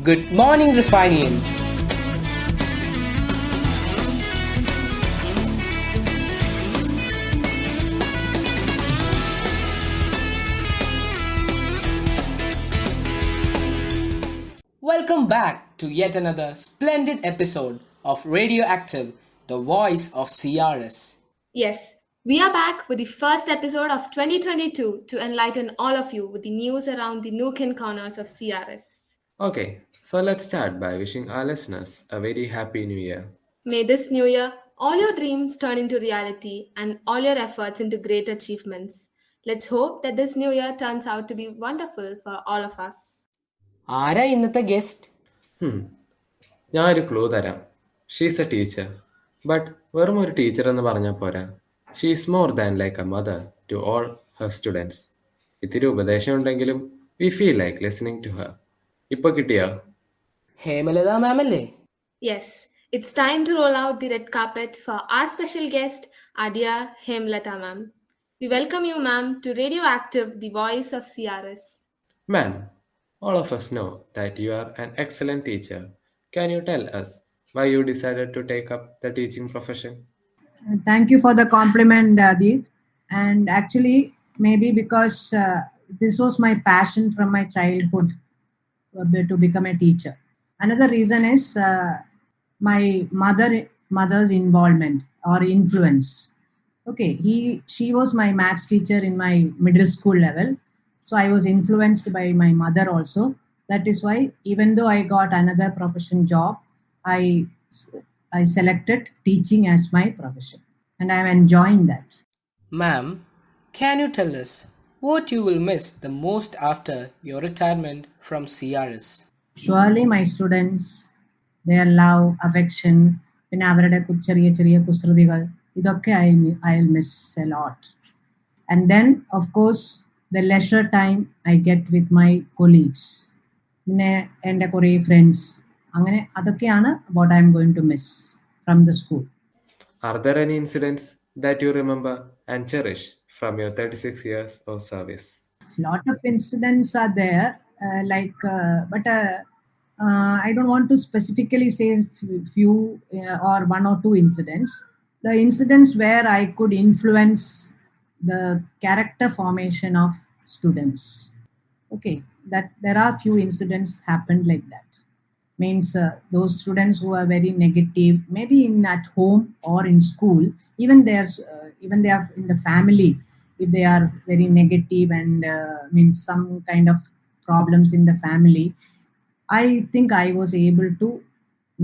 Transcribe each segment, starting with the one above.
Good morning, Refinians. Welcome back to yet another splendid episode of Radioactive, the voice of CRS. Yes, we are back with the first episode of 2022 to enlighten all of you with the news around the nook and corners of CRS. Okay, so let's start by wishing our listeners a very happy new year. May this new year all your dreams turn into reality and all your efforts into great achievements. Let's hope that this new year turns out to be wonderful for all of us. ആരാ ഇന്നത്തെ guest? ഞാനൊരു clue തരാം. She's A teacher. But വെറും ഒരു teacher എന്ന് പറഞ്ഞാൽ പോരാ. She's more than like a mother to all her students. ഇത്തിരി ഉപദേശം ഉണ്ടെങ്കിലും we feel like listening to her. ഇപ്പൊ കിട്ടിയോ? ഹേമലത മാം അല്ലേ? Yes, it's time to roll out the red carpet for our special guest, our dear Hemlata ma'am. We welcome you, ma'am, to Radioactive, the voice of CRS. Ma'am, all of us know that you are an excellent teacher. Can you tell us why you decided to take up the teaching profession? Thank you for the compliment, Adit. And actually, maybe because this was my passion from my childhood to become a teacher. Another reason is my mother's involvement or influence. Okay, she was my maths teacher in my middle school level, so I was influenced by my mother also. That is why, even though I got another profession job, I selected teaching as my profession, and I am enjoying that. Ma'am, can you tell us what you will miss the most after your retirement from CRS? Surely my students, their love, affection, പിന്നെ അവരുടെ ചെറിയ ചെറിയ കുസൃതികൾ ഇതൊക്കെ I will miss a lot. And then, of course, the leisure time I get with my colleagues. പിന്നെ എൻ്റെ കുറേ friends അങ്ങനെ അതൊക്കെയാണ് what I am going to miss from the school. Are there any incidents that you remember and cherish from your 36 years of service? Lot of incidents are there, but I don't want to specifically say few or one or two incidents. The incidents where I could influence the character formation of students. Okay, that there are few incidents happened like that. Means those students who are very negative, maybe in at home or in school, even they are in the family. If they are very negative and means some kind of problems in the family, I think I was able to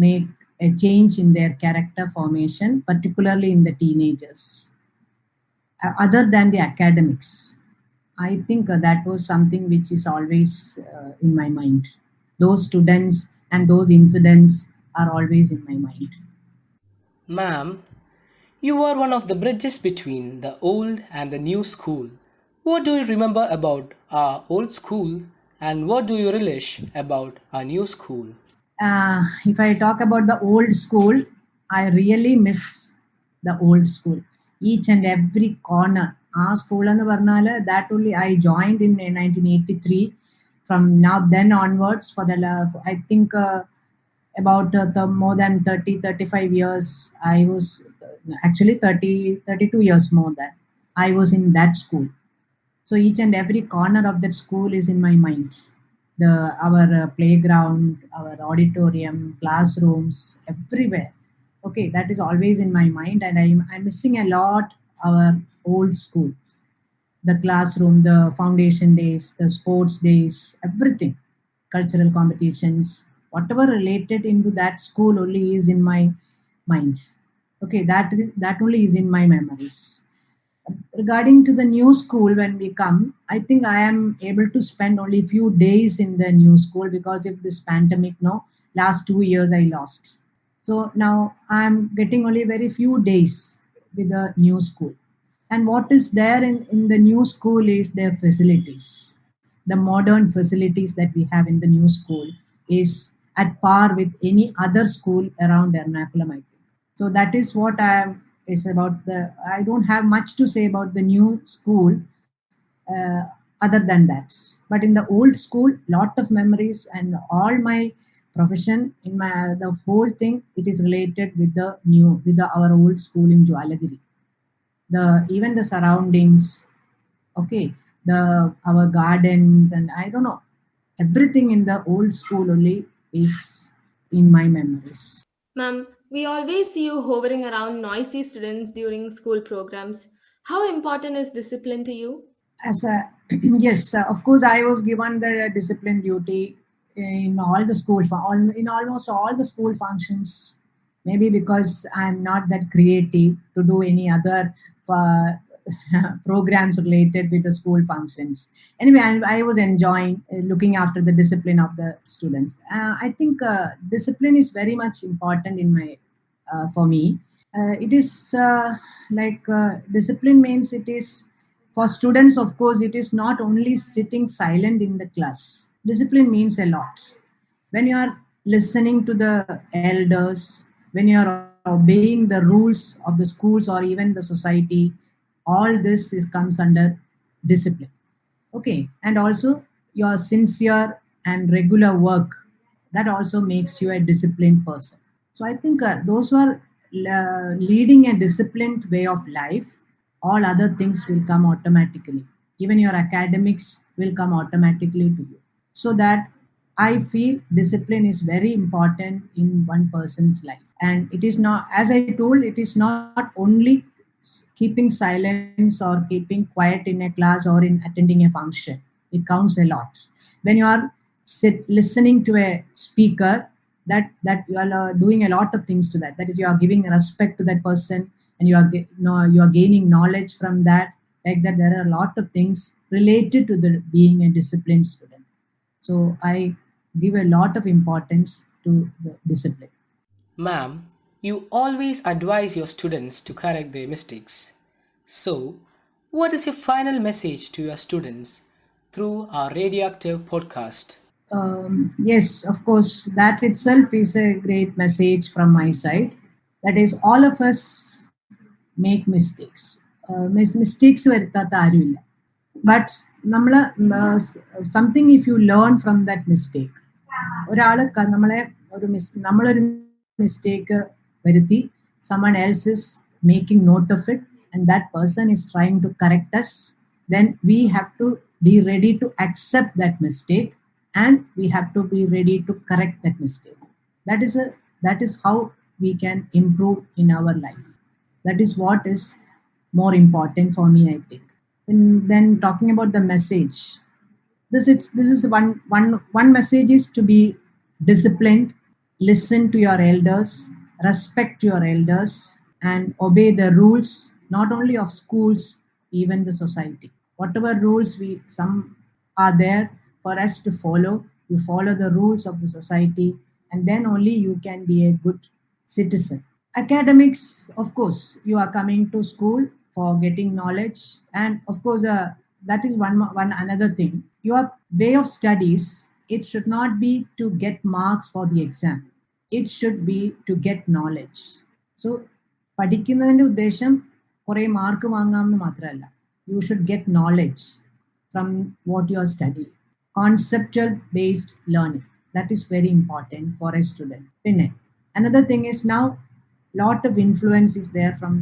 make a change in their character formation, particularly in the teenagers. Other than the academics, I think that was something which is always in my mind. Those students and those incidents are always in my mind. Ma'am, you are one of the bridges between the old and the new school. What do you remember about our old school and what do you relish about our new school? If I talk about the old school, I really miss the old school. Each and every corner. Our school and that only I joined in 1983. From then onwards, for the I think about the more than 30-35 years, I was actually 32 years more than I was in that school. So each and every corner of that school is in my mind. Our playground, our auditorium, classrooms, everywhere. Okay, that is always in my mind, and I'm missing a lot our old school. The classroom, the foundation days, the sports days, everything, cultural competitions, whatever related into that school only is in my mind. Okay, that only is in my memories. Regarding to the new school, when we come, I think I am able to spend only few days in the new school because of this pandemic. No, last 2 years I lost. So now I'm getting only very few days with the new school. And what is there in the new school is their facilities. The modern facilities that we have in the new school is at par with any other school around Ernakulam, I think. So that is what is about I don't have much to say about the new school other than that. But in the old school, lot of memories and all my profession in my the whole thing, it is related with the new with our old school in Jwalagiri. The even the surroundings, okay, the our gardens, and I don't know, everything in the old school only is in my memories. Ma'am, we always see you hovering around noisy students during school programs. How important is discipline to you? As a yes, of course, I was given the discipline duty in all the school in almost all the school functions. Maybe because I'm not that creative to do any other uh, programs related with the school functions. Anyway, I was enjoying looking after the discipline of the students. I think discipline is very much important in my for me. It is discipline means it is for students, of course, it is not only sitting silent in the class. Discipline means a lot. When you are listening to the elders, when you are obeying the rules of the schools or even the society, all this is comes under discipline. Okay, and also your sincere and regular work, that also makes you a disciplined person. So I think those who are leading a disciplined way of life, all other things will come automatically. Even your academics will come automatically to you. So that I feel discipline is very important in one person's life. And it is not, as I told, it is not only keeping silence or keeping quiet in a class or in attending a function. It counts a lot. When you are listening to a speaker, that you are doing a lot of things to that. That is, you are giving respect to that person, and you are gaining knowledge from that. Like that, there are a lot of things related to the being a disciplined student. So I give a lot of importance to the discipline. Ma'am, you always advise your students to correct their mistakes. So, what is your final message to your students through our radioactive podcast? Yes, of course, that itself is a great message from my side. That is, all of us make mistakes. Mistakes വരുത്താത്ത ആരുമില്ല. But നമ്മൾ something if you learn from that mistake, ഒരാൾ നമ്മളെ നമ്മളൊരു mistake വരുത്തി, someone else is making note of it, and that person is trying to correct us, then we have to be ready to accept that mistake, and we have to be ready to correct that mistake. That is how we can improve in our life. That is what is more important for me, I think. And then talking about the message, this is one message is to be disciplined, listen to your elders, respect your elders, and obey the rules, not only of schools, even the society. Whatever rules we some are there for us to follow, you follow the rules of the society, and then only you can be a good citizen. Academics, of course, you are coming to school for getting knowledge, and of course, that is one another thing. Your way of studies, it should not be to get marks for the exam. It should be to get knowledge. So പഠിക്കുന്നതിന്റെ ഉദ്ദേശം കുറെ mark വാങ്ങാമെന്ന് മാത്രമല്ല. You should get knowledge from what you are studying. Conceptual based learning, that is very important for a student. പിന്നെ another thing is, now lot of influence is there from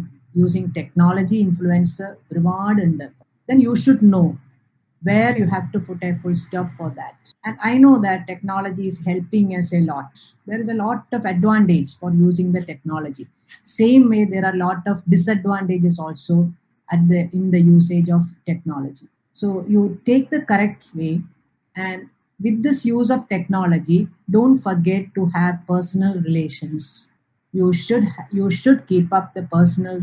using technology. Influencer ഒരുപാടുണ്ട്. Then you should know where you have to put a full stop for that. And I know that technology is helping us a lot. There is a lot of advantage for using the technology. Same way, there are a lot of disadvantages also in the usage of technology. So you take the correct way, and with this use of technology, don't forget to have personal relations. You should keep up the personal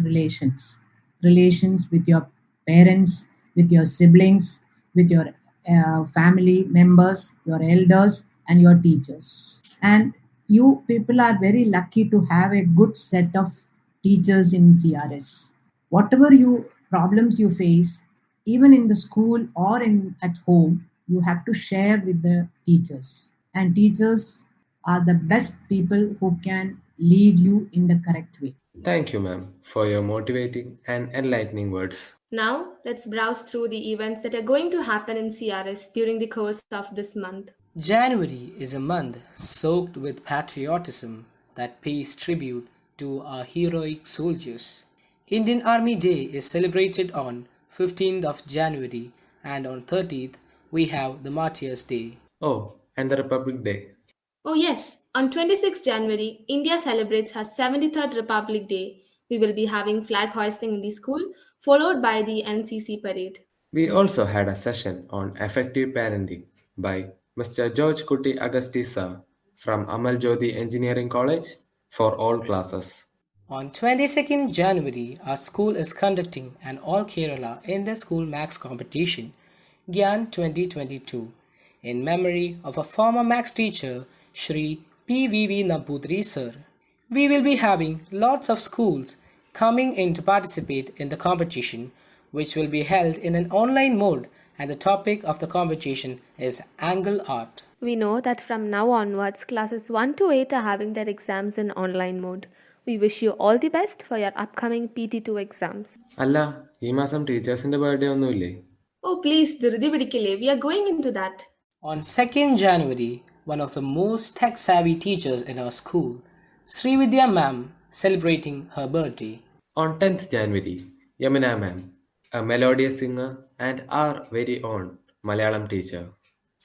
relations with your parents, with your siblings, with your family members, your elders, and your teachers. And you people are very lucky to have a good set of teachers in CRS. Whatever you problems you face, even in the school or in at home, you have to share with the teachers. And teachers are the best people who can lead you in the correct way. Thank you, ma'am, for your motivating and enlightening words. Now, let's browse through the events that are going to happen in CRS during the course of this month. January is a month soaked with patriotism that pays tribute to our heroic soldiers. Indian Army Day is celebrated on 15th of January and on 30th we have the Martyrs Day. Oh, and the Republic Day. Oh, yes, on 26 January, India celebrates her 73rd Republic Day. We will be having flag hoisting in the school, followed by the NCC parade. We also had a session on effective parenting by Mr. George Kuti Agastisa from Amal Jyoti Engineering College for all classes. On 22nd January, our school is conducting an All Kerala Inter-School Maths Competition, Gyan 2022, in memory of a former maths teacher, Shri P.V.V. Nambudri sir. We will be having lots of schools coming in to participate in the competition, which will be held in an online mode, and the topic of the competition is angle art. We know that from now onwards, classes 1 to 8 are having their exams in online mode. We wish you all the best for your upcoming PT2 exams. അല്ല ഈ മാസം ടീച്ചേഴ്സിന്റെ birthday ഒന്നുമില്ലേ? Oh, please, Dhirudi Vidikile, we are going into that. On 2nd January, one of the most tech-savvy teachers in our school, Srividya ma'am, celebrating her birthday. On 10th January, Yamina ma'am, a melodious singer and our very own Malayalam teacher,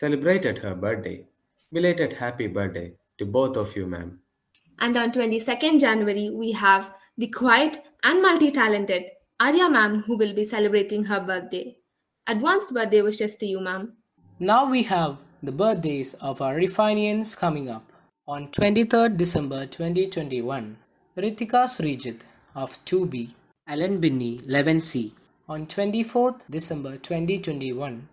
celebrated her birthday. Belated happy birthday to both of you, ma'am. And on 22nd January, we have the quiet and multi-talented Arya ma'am who will be celebrating her birthday. Advanced birthday wishes to you, ma'am. Now we have the birthdays of our Refinians coming up. On 23rd December 2021, Ritika Srijit of 2B, Alan Binney 11C. On 24th December 2021,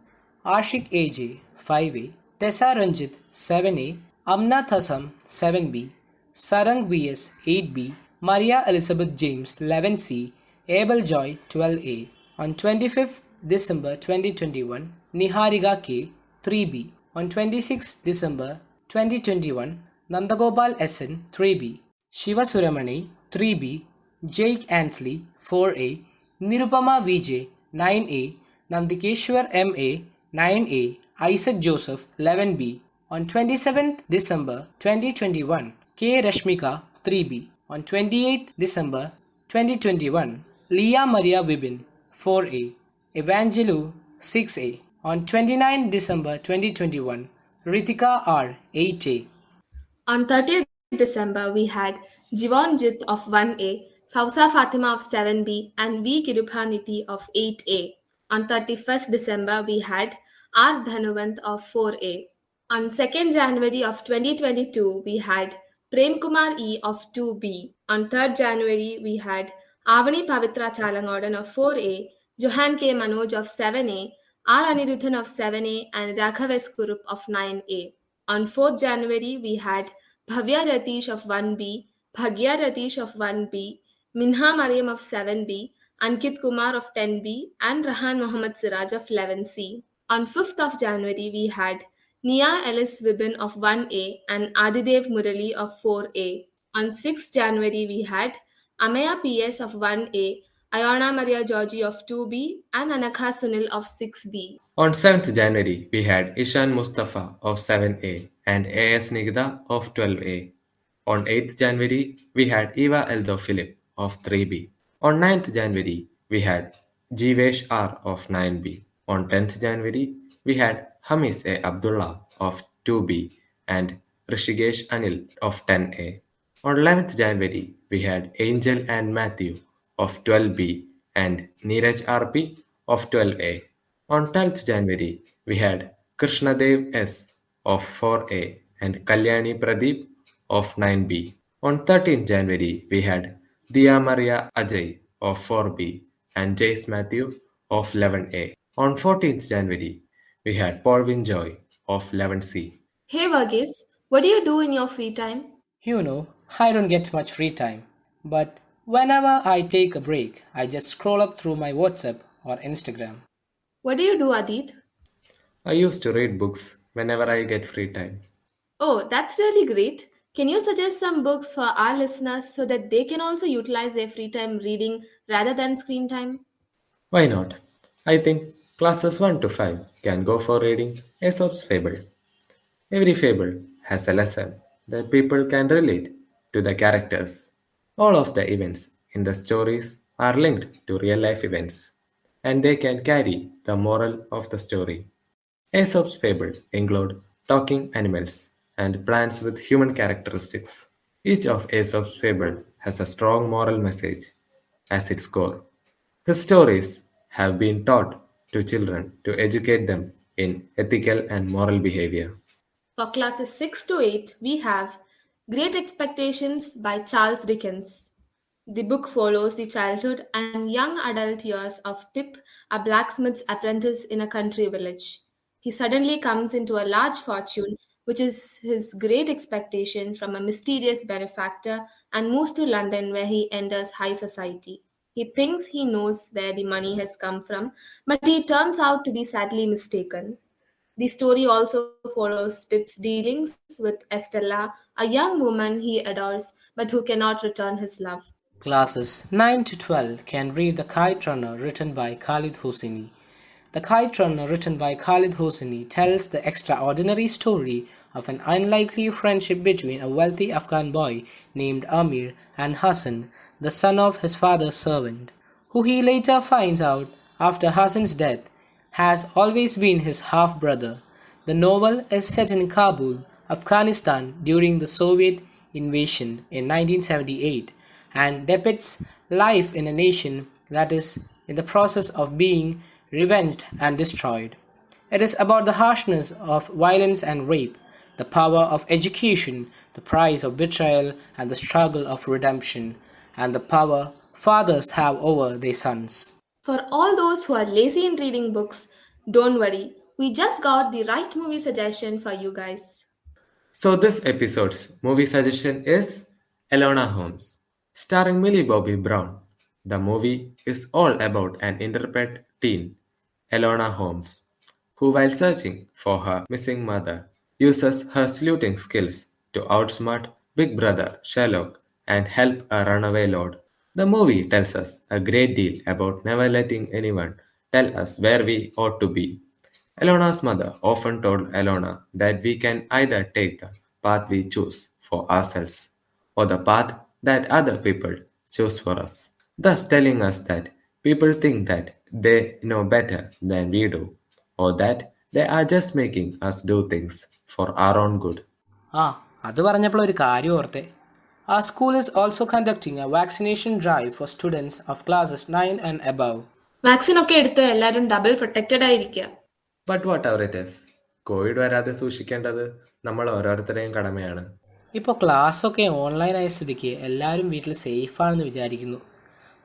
Ashik AJ 5A, Tessa Ranjit 7A, Amna Thasam 7B, Sarang VS 8B, Maria Elizabeth James 11C, Abel Joy 12A. On 25th December 2021, Niharika K 3B. On 26th December 2021, Nandagopal SN 3B, Shiva Suramani 3B, Jake Ansley 4A, Nirupama VJ 9A, Nandikeshwar MA 9A, Isaac Joseph 11B. On 27th December 2021, K. Rashmika 3B. On 28th December 2021, Leah Maria Vibin 4A, Evangelu 6A. On 29th December 2021, Ritika R 8A. On 30th December, we had Jivon Jit of 1A, Fausa Fatima of 7B, and V. Kiruphaniti of 8A. On 31st December, we had R. Dhanuvant of 4A. On 2nd January of 2022, we had Prem Kumar E of 2B. On 3rd January, we had Avani Pavitra Chalangodan of 4A, Johan K. Manoj of 7A, R. Anirudhan of 7A, and Raghav Kurup of 9A. On 4th January, we had Bhavya Ratish of 1B, Bhagya Ratish of 1B, Minha Mariam of 7B, Ankit Kumar of 10B, and Rahan Mohammad Siraj of 11C. On 5th of January, we had Nia Ellis Vibin of 1A and Adidev Murali of 4A. On 6th January, we had Amaya PS of 1A, Ayana Maria Georgie of 2B, and Anakha Sunil of 6B. On 7th January, we had Ishan Mustafa of 7A and AS Nigda of 12A. On 8th January, we had Eva Eldo Philip of 3B. On 9th January, we had Jivesh R of 9B. On 10th January, we had Hamis A. Abdullah of 2B and Rishikesh Anil of 10A. On 11th January, we had Angel and Matthew of 12B and Neeraj RP of 12A. On 12th January, we had Krishnadev S of 4A and Kalyani Pradeep of 9B. On 13th January, we had Dia Maria Ajay of 4B and Jace Matthew of 11A. On 14th January, we had Paulvin Joy of 11C. Hey Varghese, what do you do in your free time? You know, I don't get much free time, but whenever I take a break, I just scroll up through my WhatsApp or Instagram. What do you do, Adit? I used to read books whenever I get free time. Oh, that's really great. Can you suggest some books for our listeners so that they can also utilize their free time reading rather than screen time? Why not? I think classes 1 to 5 can go for reading Aesop's Fable. Every fable has a lesson that people can relate to the characters. All of the events in the stories are linked to real life events, and they can carry the moral of the story. Aesop's Fable include talking animals and plants with human characteristics. Each of Aesop's Fable has a strong moral message as its core. His stories have been taught to children to educate them in ethical and moral behavior. For classes 6 to 8, we have Great Expectations by Charles Dickens. The book follows the childhood and young adult years of Pip, a blacksmith's apprentice in a country village. He suddenly comes into a large fortune, which is his great expectation from a mysterious benefactor, and moves to London where he enters high society. He thinks he knows where the money has come from, but he turns out to be sadly mistaken. The story also follows Pip's dealings with Estella, a young woman he adores but who cannot return his love. Classes 9 to 12 can read The Kite Runner written by Khalid Hosseini. The Kite Runner written by Khalid Hosseini tells the extraordinary story of an unlikely friendship between a wealthy Afghan boy named Amir and Hassan, the son of his father's servant, who he later finds out after Hassan's death has always been his half brother. The novel is set in Kabul, Afghanistan during the Soviet invasion in 1978 and depicts life in a nation that is in the process of being revenged and destroyed. It is about the harshness of violence and rape, the power of education, the price of betrayal, and the struggle of redemption, and the power fathers have over their sons. For all those who are lazy in reading books, don't worry, we just got the right movie suggestion for you guys. So, this episode's movie suggestion is Elona Holmes, starring Millie Bobby Brown. The movie is all about an intrepid teen, Elona Holmes, who, while searching for her missing mother, uses her sleuthing skills to outsmart Big Brother Sherlock and help a runaway lord. The movie tells us a great deal about never letting anyone tell us where we ought to be. Elona's mother often told Elona that we can either take the path we choose for ourselves or the path that other people choose for us, thus telling us that people think that they know better than we do, or that they are just making us do things for our own good. ആ അത് പറഞ്ഞപ്പോൾ ഒരു കാര്യം ഓർത്തെ. Our school is also conducting a vaccination drive for students of classes 9 and above. Vaccine ഒക്കെ എടുത്ത് എല്ലാവരും double protected ആയിരിക്കുക. But what ever it is, Covid വരാതെ സൂക്ഷിക്കേണ്ടത് നമ്മൾ ഓരോരുത്തരുടെയും കടമയാണ്. ഇപ്പോൾ ക്ലാസ്സൊക്കെ ഓൺലൈനായ സ്ഥിതിക്ക് എല്ലാവരും വീട്ടിൽ സേഫാണെന്ന് വിചാരിക്കുന്നു.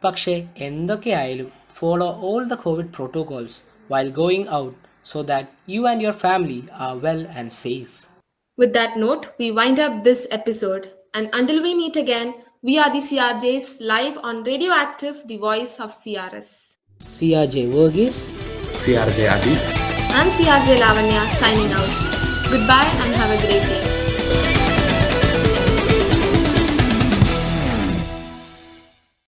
പക്ഷേ എന്തൊക്കെയായാലും follow all the Covid protocols while going out so that you and your family are well and safe. With that note, we wind up this episode. And until we meet again, we are the CRJs live on Radioactive, the voice of CRS. CRJ Verghese, CRJ Adi. I'm CRJ Lavanya signing out. Goodbye and have a great day.